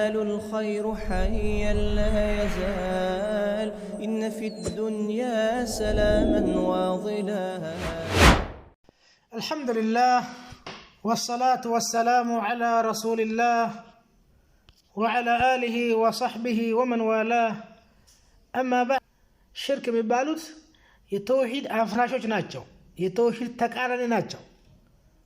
يزال الخير حيا لا يزال إن في الدنيا سلاما وظلالا. الحمد لله والصلاة والسلام على رسول الله وعلى آله وصحبه ومن والاه. أما بعد شرك የሚባሉት የተውሂድ አፍራሾች ናቸው። የተውሂድ ተቃራኒ ናቸው።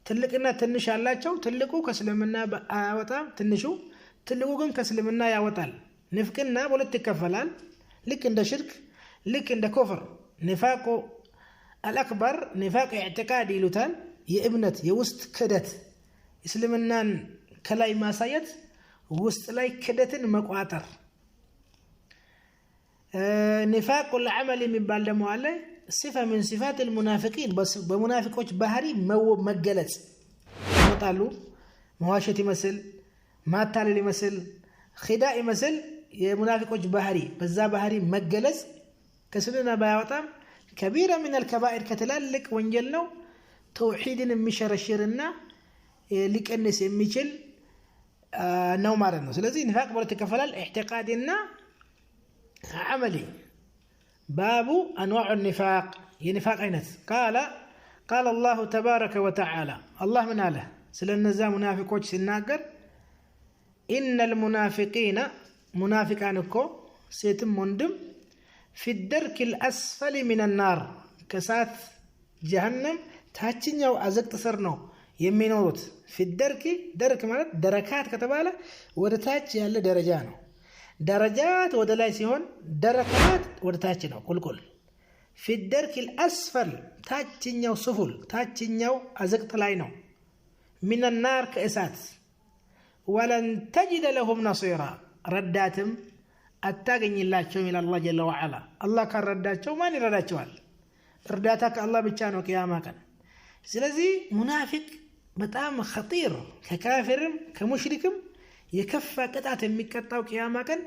ትልቅና ትንሽ ያላቸው ትልቁ ከእስልምና አያወጣም፣ ትልቁ ግን ከእስልምና ያወጣል። ንፍቅና በሁለት ይከፈላል። ልክ እንደ ሽርክ፣ ልክ እንደ ኩፍር። ኒፋቁ አልአክበር ኒፋቅ ኢዕቲቃድ ይሉታል። የእምነት የውስጥ ክደት፣ እስልምናን ከላይ ማሳየት፣ ውስጥ ላይ ክደትን መቋጠር። ኒፋቁ العمل የሚባል ደግሞ አለ። صفه من صفات المنافقين በሙናፊቆች ባህሪ መገለጽ ይመጣሉ። መዋሸት ይመስል፣ ማታለል ይመስል፣ ኺዳእ ይመስል የሙናፊቆች ባህሪ በዛ ባህሪ መገለጽ ከስልምና ባያወጣም ከቢራ من الكبائر ከተላልቅ ወንጀል ነው። ተውሂድን የሚሸረሽርና ሊቀንስ የሚችል ነው ማለት ነው። ስለዚህ ኒፋቅ በሁለት ይከፈላል፣ ኢዕቲቃድና عملي. باب أنواع النفاق ينفاق عينت. قال الله تبارك وتعالى الله من آله سلنا منافق وجه سناقر إن المنافقين منافقانكو سيتم مندم في الدرك الأسفل من النار كسات جهنم تهجن يو أزقت سرنو يمينوت في الدرك درك مالت دركات كتبالة ودتاج يالله درجانو درجات ودلاي سيهون دركات ودتاج ነው ቁልቁል في الدرك الأسفل ታችኛው ስፉል ታችኛው አዘቅት ላይ ነው من النار كእሳት ولن تجد لهم نصيرا ረዳትም አታገኝላቸው ይላል አላህ ጀለ ወዐላ። አላህ ካረዳቸው ማን ይረዳቸዋል? እርዳታ ከአላህ ብቻ ነው ቂያማ ቀን። ስለዚህ ሙናፊቅ በጣም خطير ከካፊርም ከሙሽሪክም የከፋ ቅጣት የሚቀጣው ቂያማ ቀን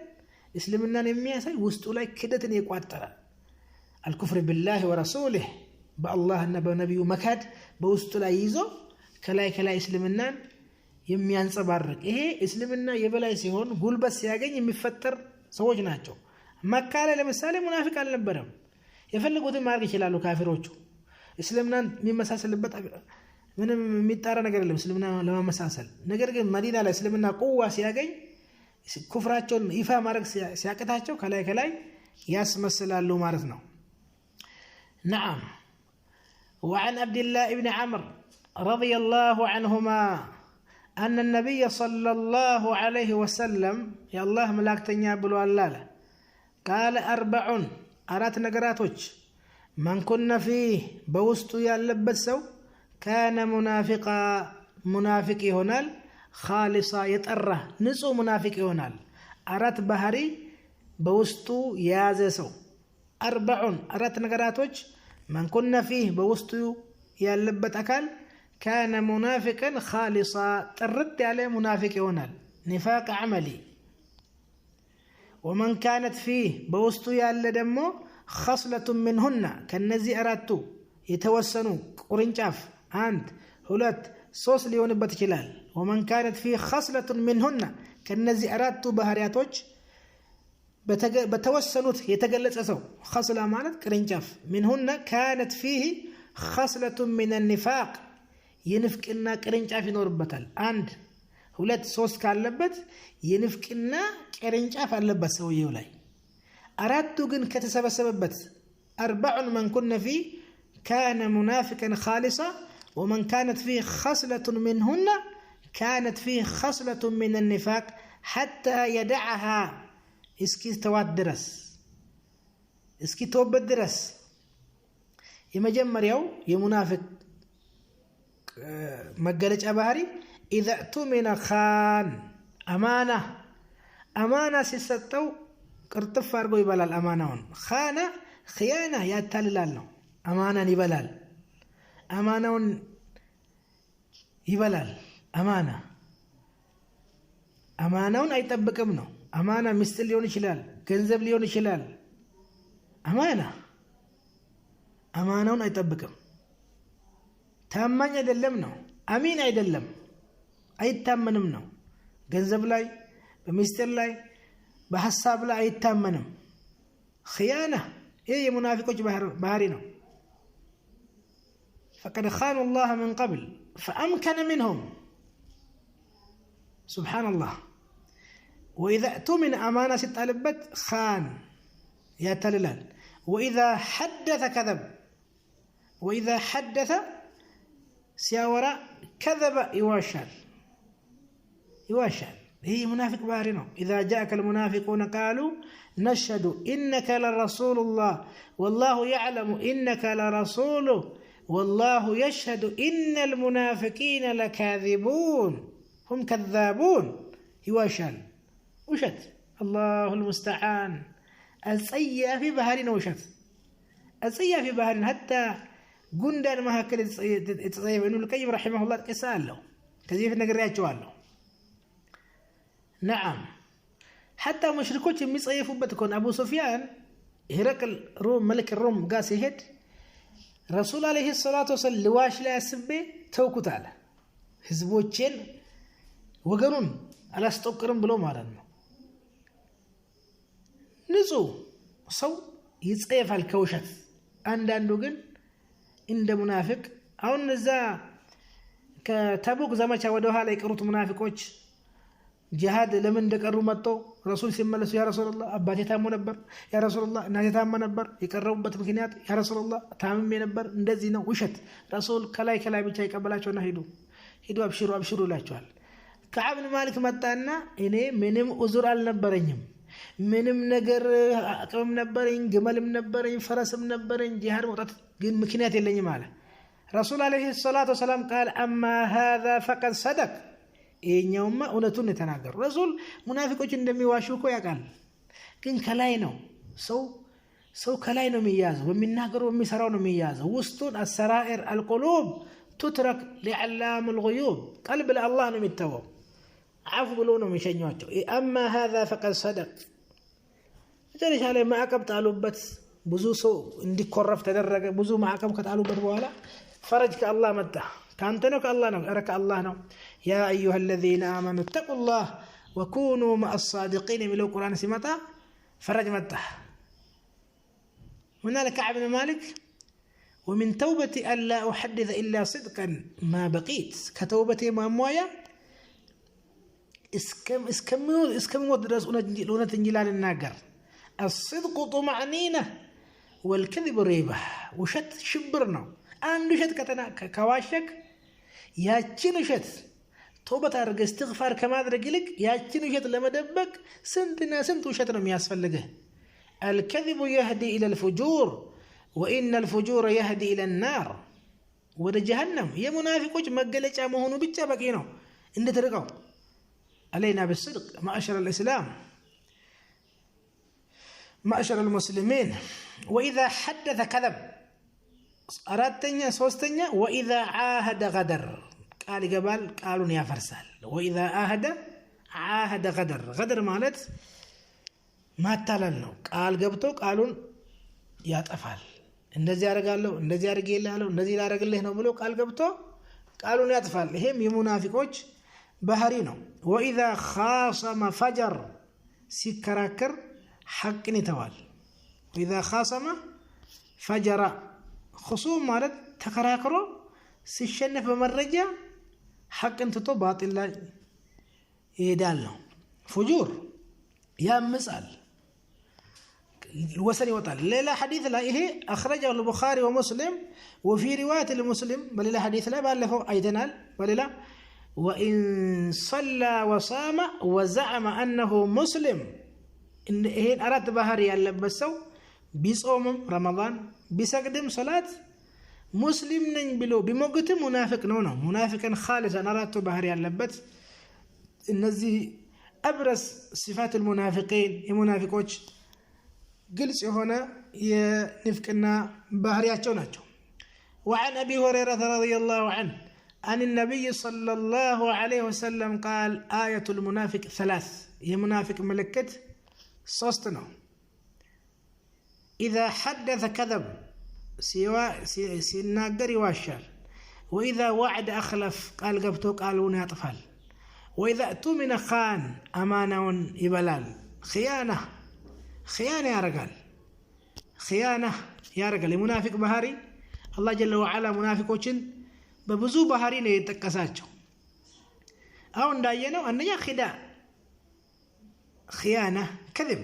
እስልምናን የሚያሳይ ውስጡ ላይ ክደትን የቋጠረ አልኩፍር ቢላሂ ወረሱሊህ በአላህና በነቢዩ መካድ በውስጡ ላይ ይዞ ከላይ እስልምናን የሚያንጸባርቅ ይሄ እስልምና የበላይ ሲሆን ጉልበት ሲያገኝ የሚፈጠር ሰዎች ናቸው። መካ ላይ ለምሳሌ ሙናፊቅ አልነበረም። የፈለጉትን ማድረግ ይችላሉ ካፊሮቹ። እስልምናን የሚመሳሰልበት ምንም የሚጣራ ነገር የለም እስልምና ለማመሳሰል። ነገር ግን መዲና ላይ እስልምና ቁዋ ሲያገኝ ኩፍራቸውን ይፋ ማድረግ ሲያቅታቸው ከላይ ያስመስላሉ ማለት ነው። نعم. وعن عبد الله بن عمرو رضي الله عنهما أن النبي صلى الله عليه وسلم يا الله ملاكتنيا بلو الله قال 4 أرات نقراتوش من كنا فيه بوستو يالبسو كان منافق يهونال خالصا يتأره نسو منافق يهونال أرات بحري بوستو يازسو 4 أرات نقراتوش من كنا فيه بوستو يالبت أكال كان منافقا خالصا ترد عليه منافق يهونال نفاق عملي. ومن كانت فيه بوستو يالدمو خصلة منهن كالنزي أراتو يتوسنو قرنجاف አንድ ሁለት ሶስት ሊሆንበት ይችላል። ومن كانت فيه خصلة منهن ከነዚህ አራቱ ባህሪያቶች በተወሰኑት የተገለጸ ሰው خصلة ማለት ቅርንጫፍ منهن كانت فيه خصلة من النفاق የንፍቅና ቅርንጫፍ ይኖርበታል። አንድ ሁለት ሶስት ካለበት የንፍቅና ቅርንጫፍ አለበት ሰውየው ላይ። አራቱ ግን ከተሰበሰበበት 4 من كنا فيه كان منافقا خالصا ومن كانت فيه خصلة منهن كانت فيه خصلة من النفاق حتى يدعها اسكي توبت درس يمجمر يمنافق مقالج أبهري إذا اؤتمن خان أمانة سيستو كرتف أرقو يبلال أمانة خانة خيانة يتاللال أمانة يبلال أمانة يبلال أمانة أي تبكم نو أمانة مستل ليون شلال كنزب ليون شلال أمانة أي تبكم ታማኝ አይደለም ነው። አሚን አይደለም፣ አይታመንም ነው። ገንዘብ ላይ በሚስጥር ላይ በሐሳብ ላይ አይታመንም ኺያና ይሄ የሙናፊቆች ባህሪ ነው فقد خانوا الله من قبل فأمكن منهم سبحان الله وإذا اؤتمن أمانة ستالبت خان يا تللال وإذا حدث كذب وإذا حدث سياورا كذب يواشل هي منافق بارنو إذا جاءك المنافقون قالوا نشهد إنك لرسول الله والله يعلم إنك لرسوله والله يشهد إن المنافقين لكاذبون هم كذابون يواشل وشت الله المستعان السيئة في بحرنا وشت السيئة في بحرنا حتى قندان ما هكذا يتصيب إنه القيم رحمه الله قسال له كذلك نقرأت له نعم حتى مشركوش يصيفوا بتكون أبو سفيان هرقل روم ملك الروم قاس يهد رسول عليه الصلاة والسلام لواش لا يسبي توكو تعالى حزبوچين وقرون على استوكرم بلو مارن نزو سو يصيف الكوشت عندو ግን እንደ ሙናፊቅ አሁን እዛ ከተቡክ ዘመቻ ወደ ኋላ የቀሩት ሙናፊቆች ጂሃድ ለምን እንደቀሩ መጥቶ ረሱል ሲመለሱ ያ ረሱላህ አባቴ ታሞ ነበር ያ ረሱላህ እናቴ ታማ ነበር የቀረቡበት ምክንያት ያ ረሱላህ ታምሜ ነበር እንደዚህ ነው ውሸት ረሱል ከላይ ብቻ ይቀበላቸውና ሄዱ አብሽሩ ይላቸዋል ከዓብ ብን ማሊክ መጣና እኔ ምንም ኡዙር አልነበረኝም ምንም ነገር አቅም ነበረኝ ግመልም ነበረኝ ፈረስም ነበረኝ ጂሃድ መውጣት ግን ምክንያት የለኝም አለ ረሱል አለይሂ ሰላቱ ወሰለም قال اما هذا فقد صدق እኛውማ እውነቱን ተናገሩ ረሱል ሙናፊቆች እንደሚዋሹ እኮ ያውቃል ግን ከላይ ነው ሰው ከላይ ነው የሚያዘው በሚናገረው በሚሰራው ነው የሚያዘው ውስጡን السرائر القلوب تترك لعلام الغيوب قلب الله ነው የሚተወው አፍ ብሎ ነው የሚሸኛቸው اما هذا فقد صدق ጀለሻ ላይ ማዕቀብ ጣሉበት ብዙ ሰው እንዲኮረፍ ተደረገ ብዙ ማዕቀብ ከጣሉበት በኋላ ፈረጅ ከአላህ መጣ ካንተ ነው ከአላህ ነው አረከ አላህ ነው يا أيها الذين آمنوا اتقوا الله وكونوا مع الصادقين من القرآن سمتا فرج متى هنالك كعب بن مالك ومن توبتي ألا أحدث إلا صدقا ما بقيت كتوبتي ما مويا اسكم ودرس ونتنجلال الناقر الصدق طمأنينة والكذب ريبة وشت شبرنا አንዱ ሸት ከዋሸክ ያቺን ሸት ተውበት አድርገ استغفار ከማድረግ ይልቅ ያቺን ሸት ለመደበቅ ስንትና ስንት ሸት ነው የሚያስፈልገው الكذب يهدي الى الفجور وان الفجور يهدي الى النار ወደ جهنم የሙናፊቆች መገለጫ መሆኑ ብቻ በቂ ነው እንደተረቀው علينا بالصدق معاشر الاسلام معاشر المسلمين واذا حدث كذب አራተኛ ሶስተኛ واذا عاهد غدر ቃል ይገባል ቃሉን ያፈርሳል واذا عاهد غدر ማለት ማታለል ነው ቃል ገብቶ ቃሉን ያጠፋል እንደዚህ ያደርጋለሁ እንደዚህ ያደርጋለሁ እንደዚህ ላደርግልህ ነው ብሎ ቃል ገብቶ ቃሉን ያጠፋል ይሄም የሙናፊቆች ባህሪ ነው واذا خاصم فجر ሲከራከር ሐቅን ይተዋል واذا خاصم فجر خصوم ማለት ተከራክሮ ሲሸነፍ በመረጃ ሐቅን ትቶ ባጢል ላይ ይሄዳል ነው فجور ያምጻል وصل يوطال لا حديث لا إيه أخرجه البخاري ومسلم وفي رواية المسلم بل لا حديث لا بألفه أيضا بل لا وإن صلى وصام وزعم أنه مسلم إن إيه أراد بهاري اللبسو بيصوم رمضان بيسقدم صلاة مسلم نبلو بموقت منافق نونو منافقا خالصا أراد بهاري اللبس النزي أبرز صفات المنافقين المنافقوش قلت هنا ينفقنا بهرياتنا ناتشو وعن أبي هريرة رضي الله عنه عن النبي صلى الله عليه وسلم قال آية المنافق ثلاث هي منافق ملكت صوستنا إذا حدث كذب سيناقر واشال وإذا وعد أخلف قال قبتو قالون أطفال وإذا أؤتمن خان أمانة يبلال خيانة يا رجال خيانة يا رجال منافق بهاري الله جل وعلا منافقوችን በብዙ ባህሪ ነው የተጠቀሳቸው አሁን እንዳየነው አንደኛ خيانة كذب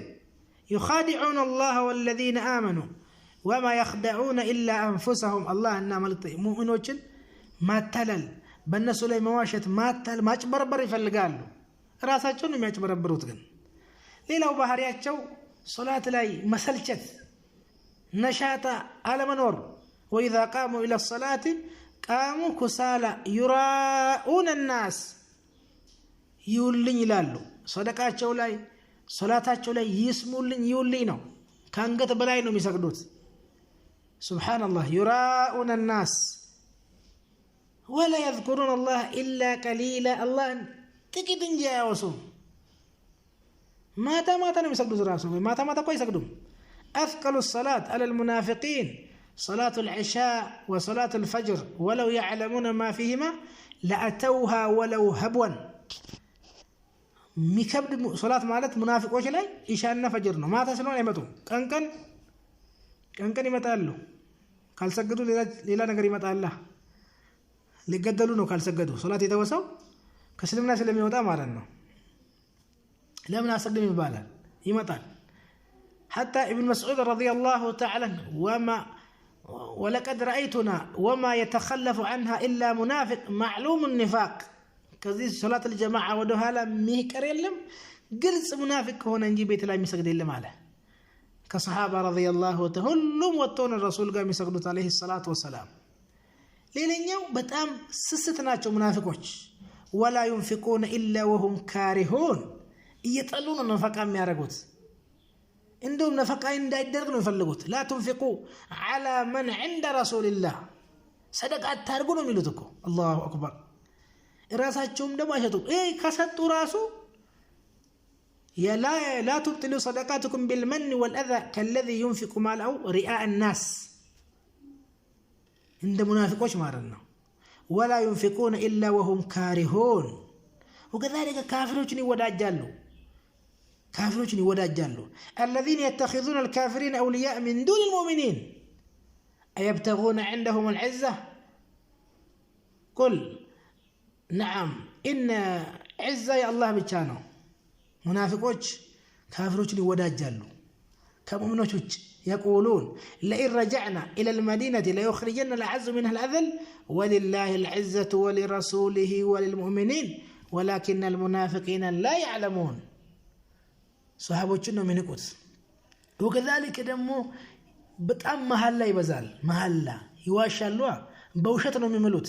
يخادعون الله والذين آمنوا وما يخدعون إلا أنفسهم الله أننا مؤمنوችን ማታለል በእነሱ ላይ መዋሸት ማጭበርበር ይፈልጋሉ ራሳቸውን ነው የሚያጭበረብሩት ግን ሌላው ባህሪያቸው ሶላት ላይ መሰልቸት ነሻታ አለመኖር وإذا قاموا إلى الصلاة قاموا كسالى يراءون الناس ይውልኝ ይላሉ ሰደቃቸው ላይ ሶላታቸው ላይ ይስሙልኝ ይውልኝ ነው ካንገት በላይ ነው የሚሰግዱት سبحان الله يراءون الناس ولا يذكرون الله إلا قليلا الله ጥቂት እንጂ ያወሱም ማታ ነው የሚሰግዱት ራሱ ማታ እኮ አይሰግዱም أثقل الصلاة على المنافقين صلاة العشاء وصلاة الفجر ولو يعلمون ما فيهما لأتوها ولو هبوا ሚከብድ ሶላት ማለት ሙናፊቆች ላይ ኢሻና ፈጅር ነው ማታ ስለሆነ አይመጡም ቀንቀን ይመጣሉ ካልሰገዱ ሌላ ነገር ይመጣላ ሊገደሉ ነው ካልሰገዱ ሶላት የተወሰው ከእስልምና ስለሚወጣ ማለት ነው ለምን አሰግድም ይባላል ይመጣል حتى ابن مسعود رضي الله تعالى ولقد رأيتنا وما يتخلف عنها إلا منافق معلوم النفاق كذي صلاة الجماعة ودهالا ميكر يلم قلص منافق هنا نجي بيت لا يسجد يلم عليه كصحابة رضي الله تهلم وطون الرسول قام يسجدوا عليه الصلاة والسلام ليلنيو بتام سستناچو منافقوች ولا ينفقون إلا وهم كارهون يطلون النفقة የሚያረጉት እንደውም ነፈቃ እንዳይደረግ ነው የሚፈልጉት لا تنفقوا على من عند رسول الله صدقه አታርጉ ነው የሚሉት እኮ الله اكبر ራሳቸውም ደግሞ አይሰጡ ከሰጡ ራሱ لا تبطلوا صدقاتكم بالمن والأذى كالذي ينفق ماله رئاء الناس عند منافقوش مارنا ولا ينفقون إلا وهم كارهون وكذلك كافرون يوداجالو الذين يتخذون الكافرين أولياء من دون المؤمنين أيبتغون عندهم العزة قل نعم إن عزة يا الله بتشانو منافقوش كافروش يوداجالو كمؤمنوش يقولون لئن رجعنا إلى المدينة ليخرجن الأعز منها الأذل ولله العزة ولرسوله وللمؤمنين ولكن المنافقين لا يعلمون صحابوچن من يقول وكذلك دمو بጣም መሐላ ይበዛል መሐላ ይዋሻሉ በውሸት ነው የሚመሉት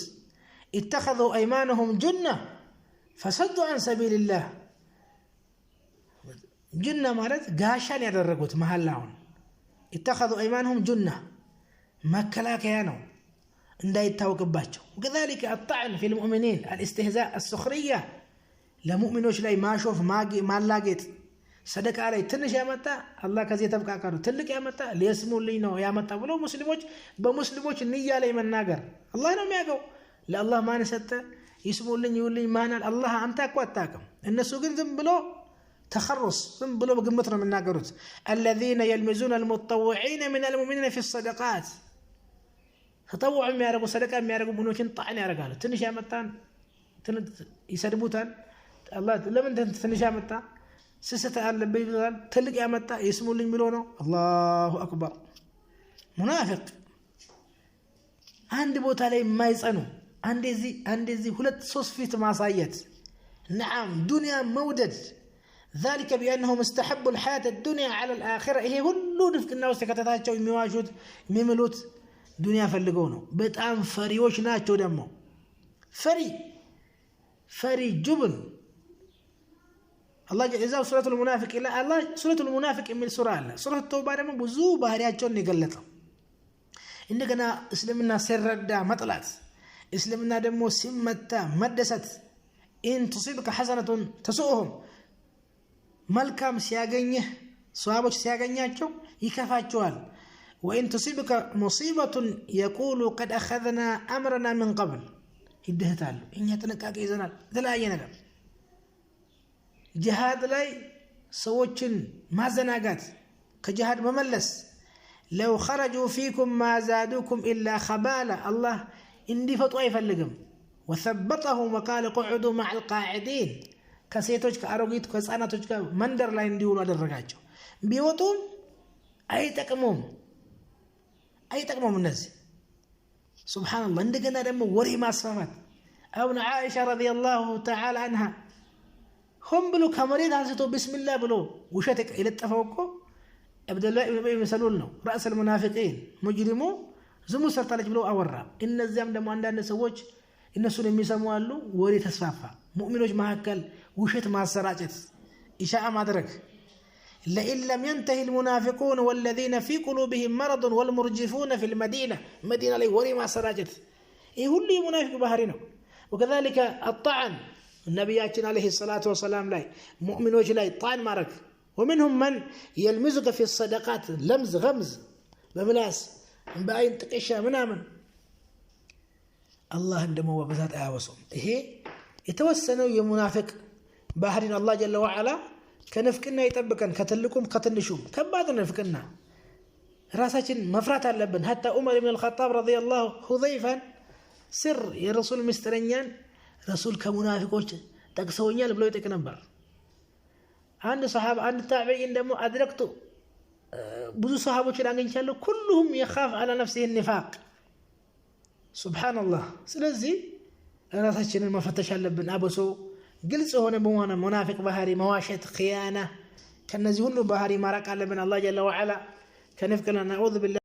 اتخذوا ايمانهم جنة فصدوا عن سبيل الله جنة ማለት ጋሻን ያደረጉት መሐላውን اتخذوا ايمانهم جنة መከላከያ ነው እንዳይታወቅባቸው وكذلك الطعن في المؤمنين الاستهزاء السخرية ለሙእሚኖች ላይ ማሾፍ ማላጌጥ ሰደቃ ላይ ትንሽ ያመጣ አላህ ከዚህ ተብቃቃሩ ትልቅ ያመጣ ለስሙልኝ ነው ያመጣ ብሎ ሙስሊሞች በሙስሊሞች ንያ ላይ መናገር አላህ ነው የሚያውቀው ለአላህ ማን ሰጠ ይስሙልኝ ይውልኝ ማናል አላህ አንተ አቋጣቀም እነሱ ግን ዝም ብሎ ተخرص ዝም ብሎ በግምት ነው የሚናገሩት الذين يلمزون المتطوعين من المؤمنين في الصدقات ተጠውዕ የሚያደርጉ ሰደቃ የሚያደርጉ ሙእሚኖችን ጣዕን ያደርጋሉ ትንሽ ያመጣን ይሰድቡታል አላህ ለምን ትንሽ ያመጣ ስስተ አለብኝ ይላል ትልቅ ያመጣ ይስሙልኝ ብሎ ነው አላሁ አክበር ሙናፊቅ አንድ ቦታ ላይ የማይጸኑ አንዴዚ ሁለት ሶስት ፊት ማሳየት نعم دنيا مودد ذلك بانهم استحبوا الحياه الدنيا على الاخره هي ሁሉ ድፍቅና ውስጥ ከተታቸው የሚዋሹት የሚምሉት ዱንያ ፈልገው ነው በጣም ፈሪዎች ናቸው ደግሞ ፈሪ ጁብን الله جزاه سورة المنافق إلا الله سورة المنافق من سورة الله سورة التوبة ደግሞ ብዙ ባህሪያቸውን የገለጸው እንደገና እስልምና ሲረዳ መጥላት እስልምና ደግሞ ሲመታ መደሰት إن تصيبك حسنة تسؤهم መልካም ሲያገኝህ ሷቦች ሲያገኛቸው ይከፋቸዋል وإن تصيبك مصيبة يقول قد أخذنا أمرنا من قبل ይደህታሉ እኛ ተነቃቀ ይዘናል ተላየ ነገር ጂሃድ ላይ ሰዎችን ማዘናጋት ከጂሃድ መመለስ ለው خرجوا فيكم ما زادوكم الا خبالا الله እንዲፈጡ አይፈልግም وثبطهم وقال قعدوا مع القاعدين ከሴቶች ከአሮጊት ከህፃናቶች ጋር መንደር ላይ እንዲውሉ አደረጋቸው ቢወጡም አይጠቅሙም እነዚህ ሱብሃንአላህ እንደገና ደግሞ ወሬ ማስፋፋት አቡነ ዓኢሻ ረዲየላሁ ተዓላ አንሃ هم ብሎ ከመሬት አንስቶ ቢስሚላህ ብሎ ውሸት የለጠፈው እኮ አብዱላህ ኢብኑ ኡበይ ሰሉል ነው ራስ المنافقين ሙጅሪሙ ዝሙ ሰርታለች ብሎ አወራ እነዚያም ደግሞ አንዳንድ ሰዎች እነሱን የሚሰሙ አሉ ወሬ ተስፋፋ ሙእሚኖች መካከል ውሸት ማሰራጨት ኢሻአ ማድረግ لئن لم ينتهي المنافقون والذين في قلوبهم مرض والمرجفون في المدينة مدينة لي وري معسراجت هو اللي منافق بحري ነው وكذلك الطعن النبياتنا عليه الصلاة والسلام لا مؤمنوች ላይ طعن ማድረግ ومنهم من يلمزك في الصدقات لمز غمز بملاس بعين ጥቅሻ ምናምን الله እንደሞ በዛት አያወሱም ይሄ የተወሰነው የሙናፊቅ ባህሪን አላህ ጀለ ወዐላ ከነፍቅና ይጠብቀን ከትልቁም ከትንሹም ከባድ ነፍቅና ራሳችን መፍራት አለብን حتى عمر بن الخطاب رضي الله حذيفا سر የረሱል ምስጥረኛን ረሱል ከሙናፊቆች ጠቅሰውኛል ብሎ ይጠቅ ነበር አንድ ሰሃባ አንድ ታቢዒን ደግሞ አድረክቱ ብዙ ሰሃቦችን አገኝቻለሁ كلهم يخاف على نفسه النفاق سبحان الله ስለዚህ ራሳችንን መፈተሽ አለብን አበሶ ግልጽ ሆነ በመሆነ ሙናፊቅ ባህሪ መዋሸት ኺያና ከነዚህ ሁሉ ባህሪ ማራቅ አለብን አላህ ጀለ ወዐላ ከነፍቅና ነዑዙ ቢላህ